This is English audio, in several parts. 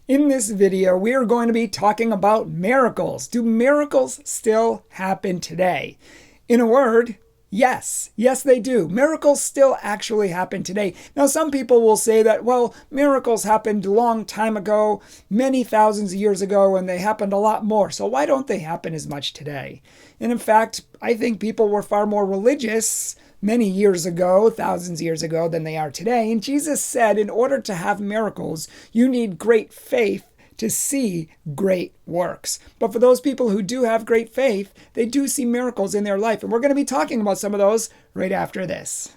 In this video, we are going to be talking about miracles. Do miracles still happen today? In a word, yes. Yes, they do. Miracles still actually happen today. Now, some people will say that, well, miracles happened a long time ago, many thousands of years ago, and they happened a lot more. So why don't they happen as much today? And in fact, I think people were far more religious many years ago, thousands of years ago, than they are today. And Jesus said, in order to have miracles, you need great faith to see great works. But for those people who do have great faith, they do see miracles in their life. And we're going to be talking about some of those right after this.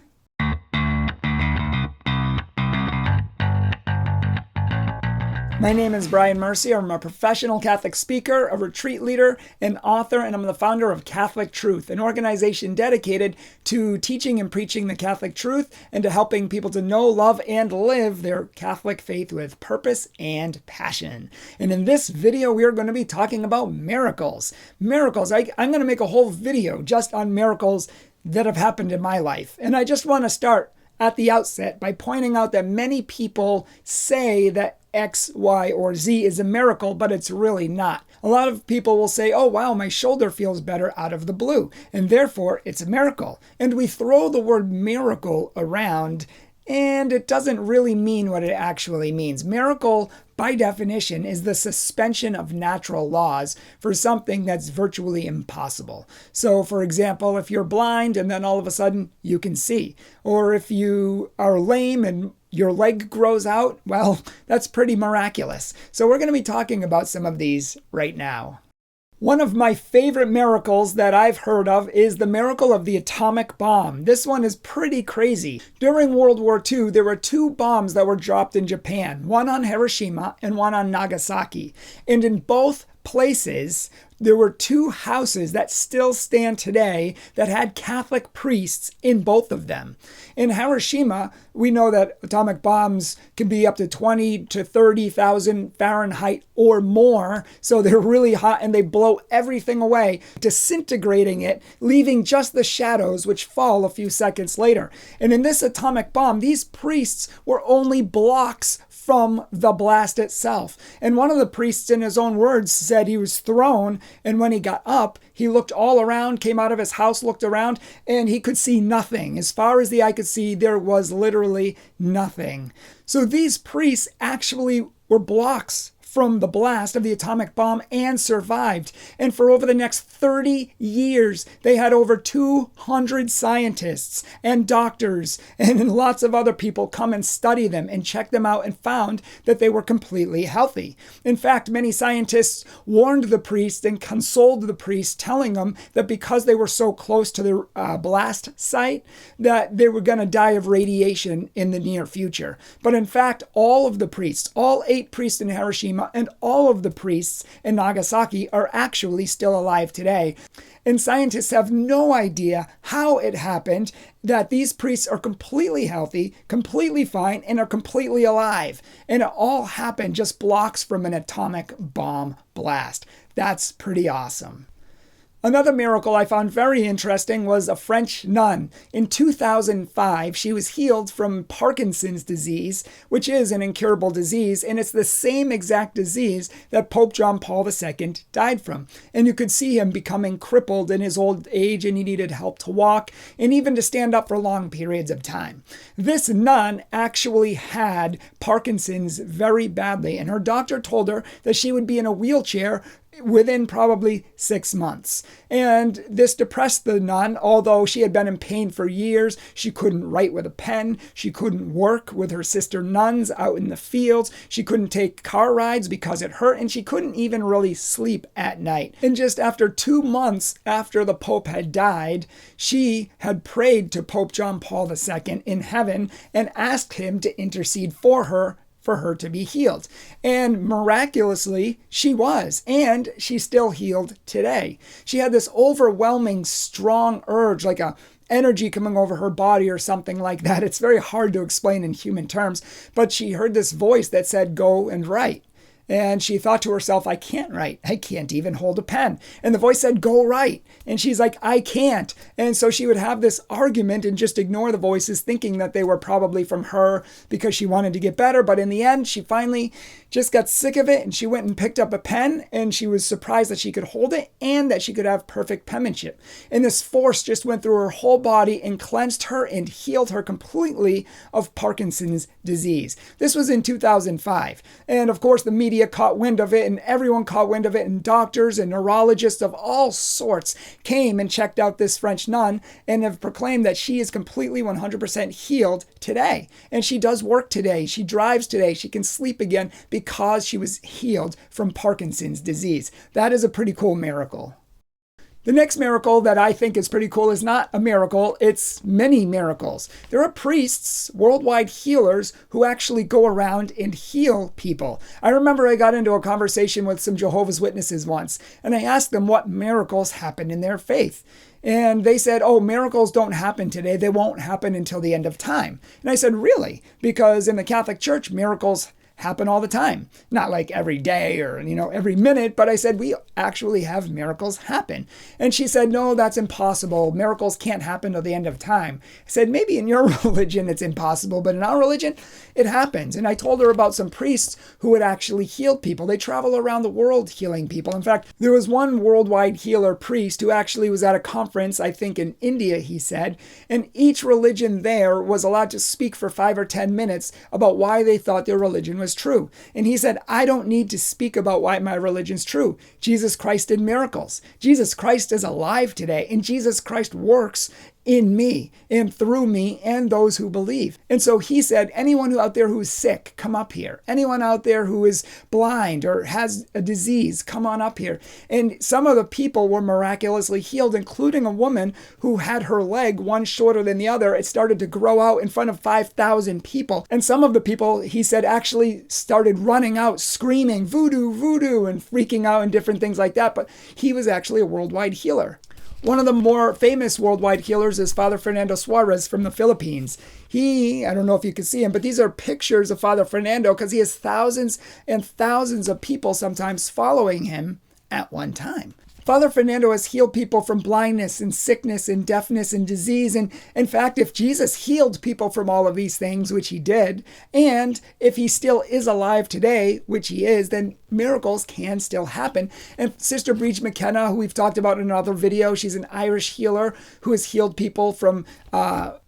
My name is Brian Mercier. I'm a professional Catholic speaker, a retreat leader, an author, and I'm the founder of Catholic Truth, an organization dedicated to teaching and preaching the Catholic truth and to helping people to know, love, and live their Catholic faith with purpose and passion. And in this video, we are going to be talking about miracles. Miracles. I'm going to make a whole video just on miracles that have happened in my life. And I just want to start at the outset by pointing out that many people say that X, Y, or Z is a miracle, but it's really not. A lot of people will say, oh, wow, my shoulder feels better out of the blue, and therefore it's a miracle. And we throw the word miracle around, and it doesn't really mean what it actually means. Miracle, by definition, is the suspension of natural laws for something that's virtually impossible. So, for example, if you're blind and then all of a sudden you can see, or if you are lame and your leg grows out, well, that's pretty miraculous. So we're going to be talking about some of these right now. One of my favorite miracles that I've heard of is the miracle of the atomic bomb. This one is pretty crazy. During World War II, there were two bombs that were dropped in Japan, one on Hiroshima and one on Nagasaki. And in both places, there were two houses that still stand today that had Catholic priests in both of them. In Hiroshima, we know that atomic bombs can be up to 20 to 30,000 Fahrenheit or more. So they're really hot and they blow everything away, disintegrating it, leaving just the shadows which fall a few seconds later. And in this atomic bomb, these priests were only blocks from the blast itself. And one of the priests, in his own words, said he was thrown, and when he got up, he looked all around, came out of his house, looked around, and he could see nothing. As far as the eye could see, there was literally nothing. So these priests actually were blocks from the blast of the atomic bomb and survived. And for over the next 30 years, they had over 200 scientists and doctors and lots of other people come and study them and check them out and found that they were completely healthy. In fact, many scientists warned the priest and consoled the priest, telling them that because they were so close to the blast site, that they were going to die of radiation in the near future. But in fact, all of the priests, all 8 priests in Hiroshima, and all of the priests in Nagasaki are actually still alive today. And scientists have no idea how it happened that these priests are completely healthy, completely fine, and are completely alive. And it all happened just blocks from an atomic bomb blast. That's pretty awesome. Another miracle I found very interesting was a French nun. In 2005, she was healed from Parkinson's disease, which is an incurable disease, and it's the same exact disease that Pope John Paul II died from. And you could see him becoming crippled in his old age, and he needed help to walk and even to stand up for long periods of time. This nun actually had Parkinson's very badly, and her doctor told her that she would be in a wheelchair within probably 6 months. And this depressed the nun, although she had been in pain for years. She couldn't write with a pen. She couldn't work with her sister nuns out in the fields. She couldn't take car rides because it hurt, and she couldn't even really sleep at night. And just after 2 months after the Pope had died, she had prayed to Pope John Paul II in heaven and asked him to intercede for her to be healed. And miraculously, she was, and she's still healed today. She had this overwhelming, strong urge, like a energy coming over her body or something like that. It's very hard to explain in human terms, but she heard this voice that said, go and write. And she thought to herself, I can't write. I can't even hold a pen. And the voice said, go write. And she's like, I can't. And so she would have this argument and just ignore the voices, thinking that they were probably from her because she wanted to get better. But in the end, she finally just got sick of it, and she went and picked up a pen, and she was surprised that she could hold it and that she could have perfect penmanship. And this force just went through her whole body and cleansed her and healed her completely of Parkinson's disease. This was in 2005. And of course, the media caught wind of it, and everyone caught wind of it, and doctors and neurologists of all sorts came and checked out this French nun and have proclaimed that she is completely 100% healed today. And she does work today. She drives today. She can sleep again because she was healed from Parkinson's disease. That is a pretty cool miracle. The next miracle that I think is pretty cool is not a miracle, it's many miracles. There are priests, worldwide healers, who actually go around and heal people. I remember I got into a conversation with some Jehovah's Witnesses once, and I asked them what miracles happened in their faith. And they said, oh, miracles don't happen today. They won't happen until the end of time. And I said, really? Because in the Catholic Church, miracles happen all the time. Not like every day or, every minute, but I said, we actually have miracles happen. And she said, no, that's impossible. Miracles can't happen till the end of time. I said, maybe in your religion it's impossible, but in our religion, it happens. And I told her about some priests who had actually healed people. They travel around the world healing people. In fact, there was one worldwide healer priest who actually was at a conference, I think in India, he said, and each religion there was allowed to speak for 5 or 10 minutes about why they thought their religion was true. And he said, I don't need to speak about why my religion's true. Jesus Christ did miracles. Jesus Christ is alive today, and Jesus Christ works in me and through me and those who believe. And so he said, anyone out there who's sick, come up here. Anyone out there who is blind or has a disease, come on up here. And some of the people were miraculously healed, including a woman who had her leg one shorter than the other. It started to grow out in front of 5,000 people. And some of the people, he said, actually started running out, screaming, voodoo, voodoo, and freaking out and different things like that. But he was actually a worldwide healer. One of the more famous worldwide healers is Father Fernando Suarez from the Philippines. I don't know if you can see him, but these are pictures of Father Fernando because he has thousands and thousands of people sometimes following him at one time. Father Fernando has healed people from blindness and sickness and deafness and disease. And in fact, if Jesus healed people from all of these things, which he did, and if he still is alive today, which he is, then miracles can still happen. And Sister Breach McKenna, who we've talked about in another video, she's an Irish healer who has healed people from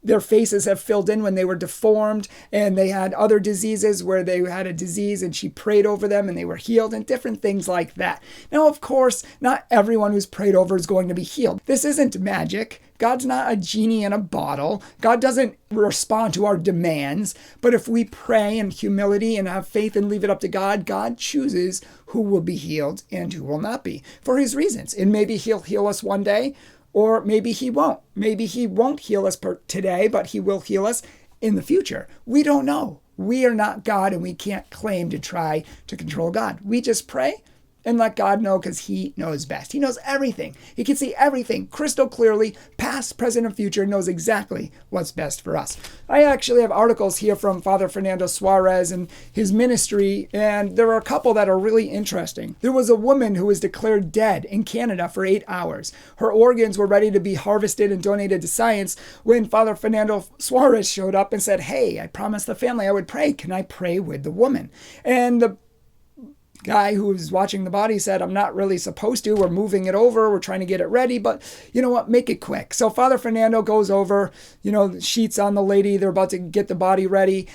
their faces have filled in when they were deformed, and they had other diseases where they had a disease and she prayed over them and they were healed, and different things like that. Now, of course, not everyone who's prayed over is going to be healed. This isn't magic. God's not a genie in a bottle. God doesn't respond to our demands. But if we pray in humility and have faith and leave it up to God, God chooses who will be healed and who will not be for his reasons. And maybe he'll heal us one day, or maybe he won't. Maybe he won't heal us today, but he will heal us in the future. We don't know. We are not God, and we can't claim to try to control God. We just pray and let God know, because he knows best. He knows everything. He can see everything crystal clearly, past, present, and future, knows exactly what's best for us. I actually have articles here from Father Fernando Suarez and his ministry, and there are a couple that are really interesting. There was a woman who was declared dead in Canada for 8 hours. Her organs were ready to be harvested and donated to science when Father Fernando Suarez showed up and said, hey, I promised the family I would pray. Can I pray with the woman? And the guy who was watching the body said, I'm not really supposed to. We're moving it over. We're trying to get it ready, but you know what? Make it quick. So Father Fernando goes over, sheets on the lady. They're about to get the body ready.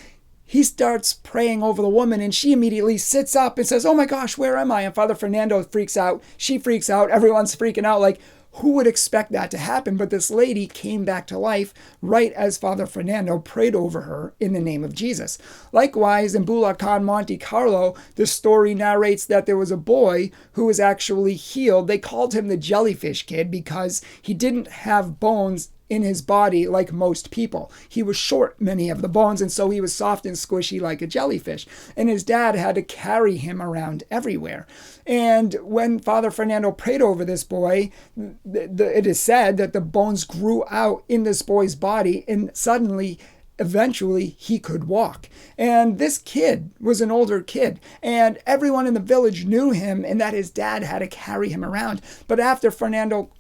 He starts praying over the woman, and she immediately sits up and says, oh my gosh, where am I? And Father Fernando freaks out. She freaks out. Everyone's freaking out. Like, who would expect that to happen? But this lady came back to life right as Father Fernando prayed over her in the name of Jesus. Likewise, in Bulacan, Monte Carlo, the story narrates that there was a boy who was actually healed. They called him the jellyfish kid because he didn't have bones in his body like most people. He was short, many of the bones, and so he was soft and squishy like a jellyfish. And his dad had to carry him around everywhere. And when Father Fernando prayed over this boy, it is said that the bones grew out in this boy's body, and suddenly, eventually, he could walk. And this kid was an older kid, and everyone in the village knew him and that his dad had to carry him around. But after Fernando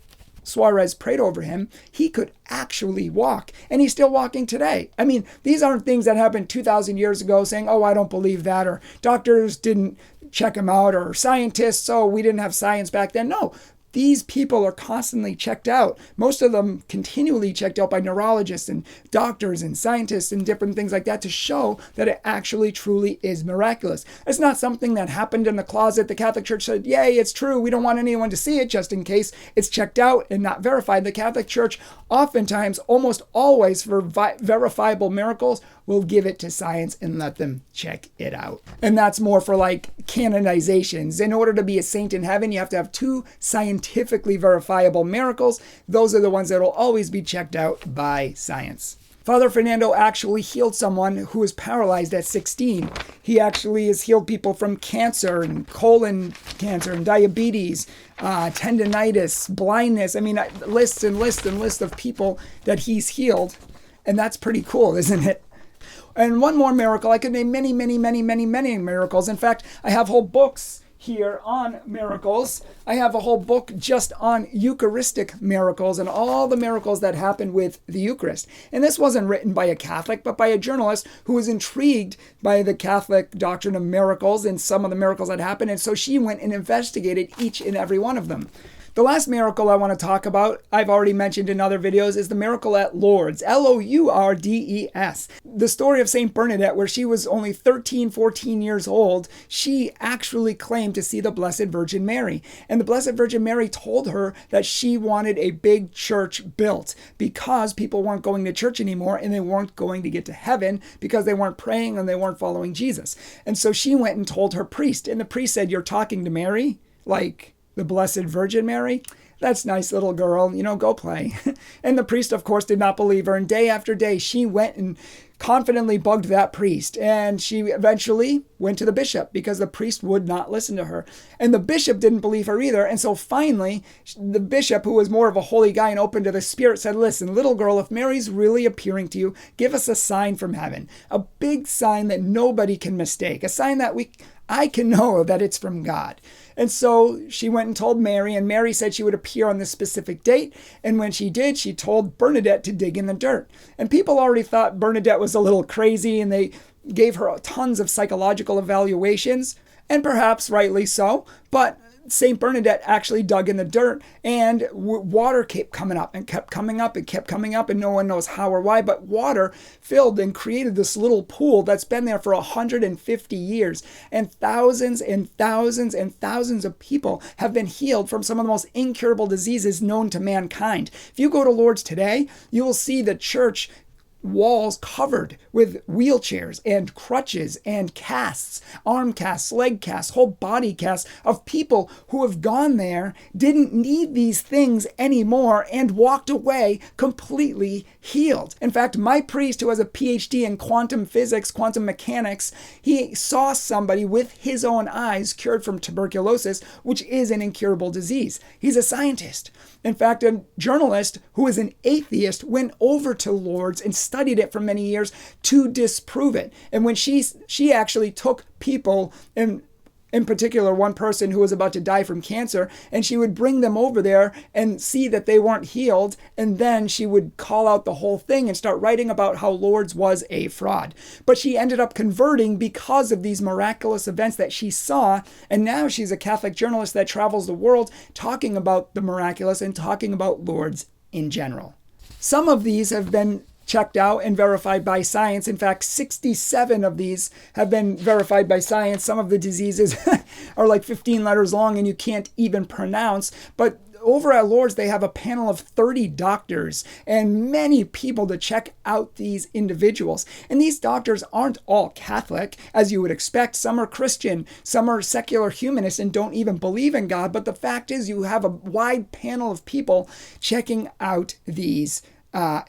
Suarez prayed over him, he could actually walk. And he's still walking today. I mean, these aren't things that happened 2,000 years ago saying, oh, I don't believe that, or doctors didn't check him out, or scientists, oh, we didn't have science back then. No. These people are constantly checked out. Most of them continually checked out by neurologists and doctors and scientists and different things like that to show that it actually truly is miraculous. It's not something that happened in the closet. The Catholic Church said, yay, it's true. We don't want anyone to see it just in case it's checked out and not verified. The Catholic Church oftentimes, almost always for verifiable miracles, will give it to science and let them check it out. And that's more for like canonizations. In order to be a saint in heaven, you have to have 2 scientifically verifiable miracles. Those are the ones that will always be checked out by science. Father Fernando actually healed someone who was paralyzed at 16. He actually has healed people from cancer and colon cancer and diabetes, tendinitis, blindness. I mean, lists and lists and lists of people that he's healed. And that's pretty cool, isn't it? And one more miracle. I could name many, many, many, many, many miracles. In fact, I have whole books here on miracles. I have a whole book just on Eucharistic miracles and all the miracles that happen with the Eucharist. And this wasn't written by a Catholic, but by a journalist who was intrigued by the Catholic doctrine of miracles and some of the miracles that happened. And so she went and investigated each and every one of them. The last miracle I want to talk about, I've already mentioned in other videos, is the miracle at Lourdes, Lourdes. The story of St. Bernadette, where she was only 13, 14 years old, she actually claimed to see the Blessed Virgin Mary. And the Blessed Virgin Mary told her that she wanted a big church built because people weren't going to church anymore and they weren't going to get to heaven because they weren't praying and they weren't following Jesus. And so she went and told her priest, and the priest said, "You're talking to Mary? Like the Blessed Virgin Mary? That's nice, little girl, go play." And the priest, of course, did not believe her. And day after day, she went and confidently bugged that priest. And she eventually went to the bishop because the priest would not listen to her. And the bishop didn't believe her either. And so finally, the bishop, who was more of a holy guy and open to the Spirit, said, "Listen, little girl, if Mary's really appearing to you, give us a sign from heaven. A big sign that nobody can mistake. A sign that I can know that it's from God." And so she went and told Mary, and Mary said she would appear on this specific date. And when she did, she told Bernadette to dig in the dirt. And people already thought Bernadette was a little crazy, and they gave her tons of psychological evaluations, and perhaps rightly so. But St. Bernadette actually dug in the dirt, and water kept coming up and kept coming up and kept coming up, and no one knows how or why, but water filled and created this little pool that's been there for 150 years, and thousands and thousands and thousands of people have been healed from some of the most incurable diseases known to mankind. If you go to Lourdes today, you will see the church walls covered with wheelchairs and crutches and casts, arm casts, leg casts, whole body casts of people who have gone there, didn't need these things anymore, and walked away completely healed. In fact, my priest, who has a PhD in quantum physics, quantum mechanics, he saw somebody with his own eyes cured from tuberculosis, which is an incurable disease. He's a scientist. In fact, a journalist who is an atheist went over to Lourdes and studied it for many years to disprove it. And when she actually took people, in particular one person who was about to die from cancer, and she would bring them over there and see that they weren't healed, and then she would call out the whole thing and start writing about how Lourdes was a fraud. But she ended up converting because of these miraculous events that she saw, and now she's a Catholic journalist that travels the world talking about the miraculous and talking about Lourdes in general. Some of these have been checked out and verified by science. In fact, 67 of these have been verified by science. Some of the diseases are like 15 letters long and you can't even pronounce. But over at Lourdes, they have a panel of 30 doctors and many people to check out these individuals. And these doctors aren't all Catholic, as you would expect. Some are Christian, some are secular humanists and don't even believe in God. But the fact is, you have a wide panel of people checking out these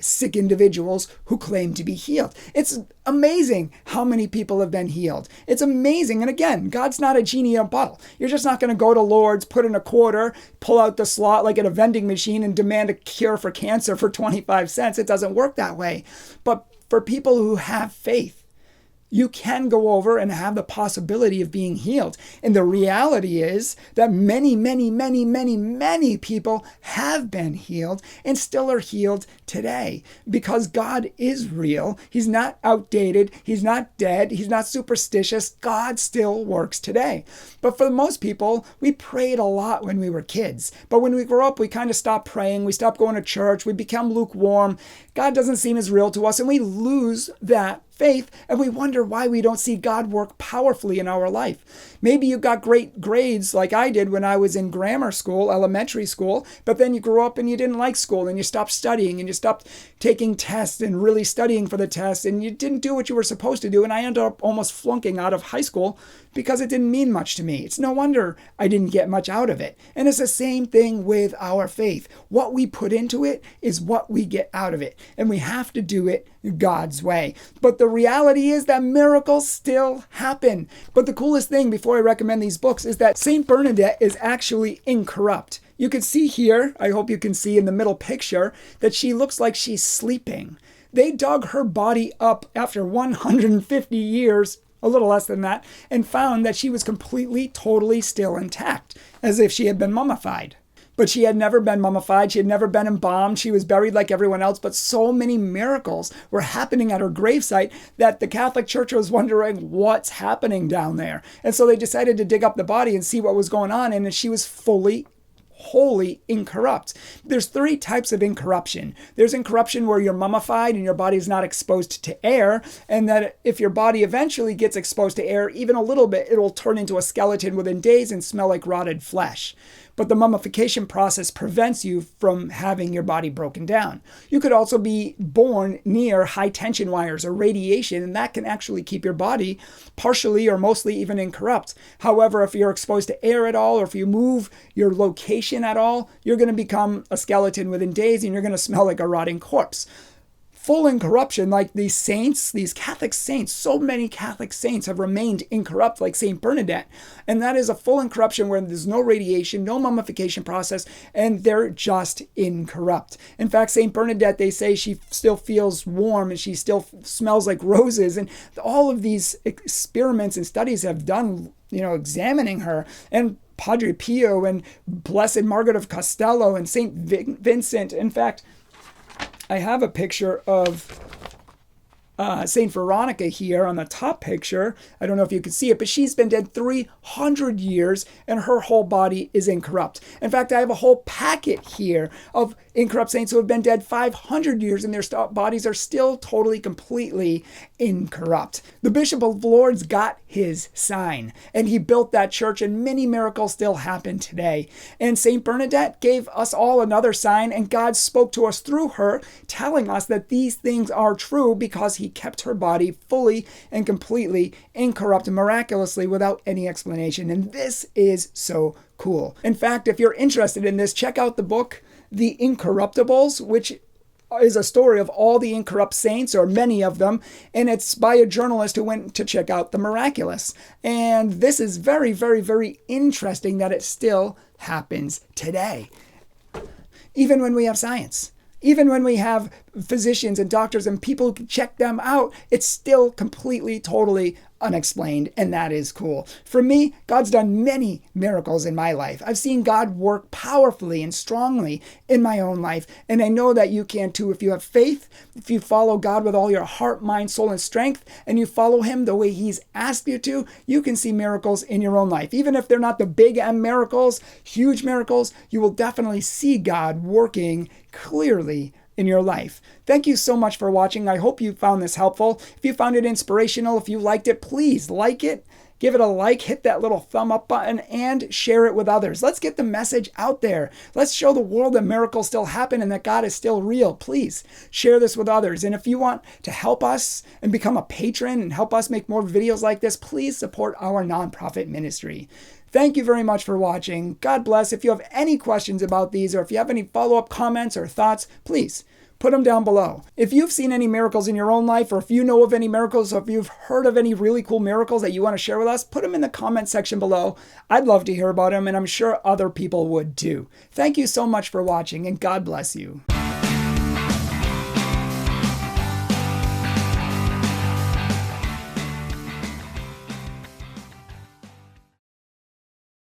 sick individuals who claim to be healed. It's amazing how many people have been healed. It's amazing. And again, God's not a genie in a bottle. You're just not going to go to Lourdes, put in a quarter, pull out the slot like at a vending machine and demand a cure for cancer for 25 cents. It doesn't work that way. But for people who have faith, you can go over and have the possibility of being healed. And the reality is that many, many, many, many, many people have been healed and still are healed today because God is real. He's not outdated. He's not dead. He's not superstitious. God still works today. But for most people, we prayed a lot when we were kids. But when we grow up, we kind of stop praying. We stop going to church. We become lukewarm. God doesn't seem as real to us, and we lose that faith, and we wonder why we don't see God work powerfully in our life. Maybe you got great grades like I did when I was in grammar school, elementary school, but then you grew up and you didn't like school and you stopped studying and you stopped taking tests and really studying for the tests and you didn't do what you were supposed to do, and I ended up almost flunking out of high school because it didn't mean much to me. It's no wonder I didn't get much out of it. And it's the same thing with our faith. What we put into it is what we get out of it, and we have to do it God's way. But the reality is that miracles still happen. But the coolest thing before I recommend these books is that Saint Bernadette is actually incorrupt. You can see here, I hope you can see in the middle picture, that she looks like she's sleeping. They dug her body up after 150 years, a little less than that, and found that she was completely, totally still intact, as if she had been mummified. But she had never been mummified. She had never been embalmed. She was buried like everyone else. But so many miracles were happening at her gravesite that the Catholic Church was wondering what's happening down there. And so they decided to dig up the body and see what was going on. And she was wholly incorrupt. There's 3 types of incorruption. There's incorruption where you're mummified and your body is not exposed to air, and that if your body eventually gets exposed to air, even a little bit, it'll turn into a skeleton within days and smell like rotted flesh. But the mummification process prevents you from having your body broken down. You could also be born near high tension wires or radiation, and that can actually keep your body partially or mostly even incorrupt. However, if you're exposed to air at all, or if you move your location at all, you're going to become a skeleton within days and you're going to smell like a rotting corpse. Full incorruption, like these saints, these Catholic saints, so many Catholic saints have remained incorrupt, like Saint Bernadette. And that is a full incorruption where there's no radiation, no mummification process, and they're just incorrupt. In fact, Saint Bernadette, they say she still feels warm and she still smells like roses. And all of these experiments and studies have done, examining her. And Padre Pio and Blessed Margaret of Castello and Saint Vincent. In fact, I have a picture of Saint Veronica here on the top picture. I don't know if you can see it, but she's been dead 300 years and her whole body is incorrupt. In fact, I have a whole packet here of incorrupt saints who have been dead 500 years and their bodies are still totally, completely incorrupt. The Bishop of Lourdes got his sign and he built that church, and many miracles still happen today. And Saint Bernadette gave us all another sign, and God spoke to us through her, telling us that these things are true because he kept her body fully and completely incorrupt miraculously without any explanation. And this is so cool. In fact, if you're interested in this, check out the book, The Incorruptibles, which is a story of all the incorrupt saints, or many of them, and it's by a journalist who went to check out the miraculous. And this is very, very, very interesting that it still happens today. Even when we have science, even when we have physicians and doctors and people who can check them out, it's still completely, totally unexplained, and that is cool. For me, God's done many miracles in my life. I've seen God work powerfully and strongly in my own life, and I know that you can too if you have faith, if you follow God with all your heart, mind, soul, and strength, and you follow him the way he's asked you to, you can see miracles in your own life. Even if they're not the big M miracles, huge miracles, you will definitely see God working clearly in your life. Thank you so much for watching. I hope you found this helpful. If you found it inspirational, if you liked it, please like it, give it a like, hit that little thumb up button, and share it with others. Let's get the message out there. Let's show the world that miracles still happen and that God is still real. Please share this with others. And if you want to help us and become a patron and help us make more videos like this, please support our nonprofit ministry. Thank you very much for watching. God bless. If you have any questions about these, or if you have any follow-up comments or thoughts, please put them down below. If you've seen any miracles in your own life, or if you know of any miracles, or if you've heard of any really cool miracles that you want to share with us, put them in the comment section below. I'd love to hear about them, and I'm sure other people would too. Thank you so much for watching, and God bless you.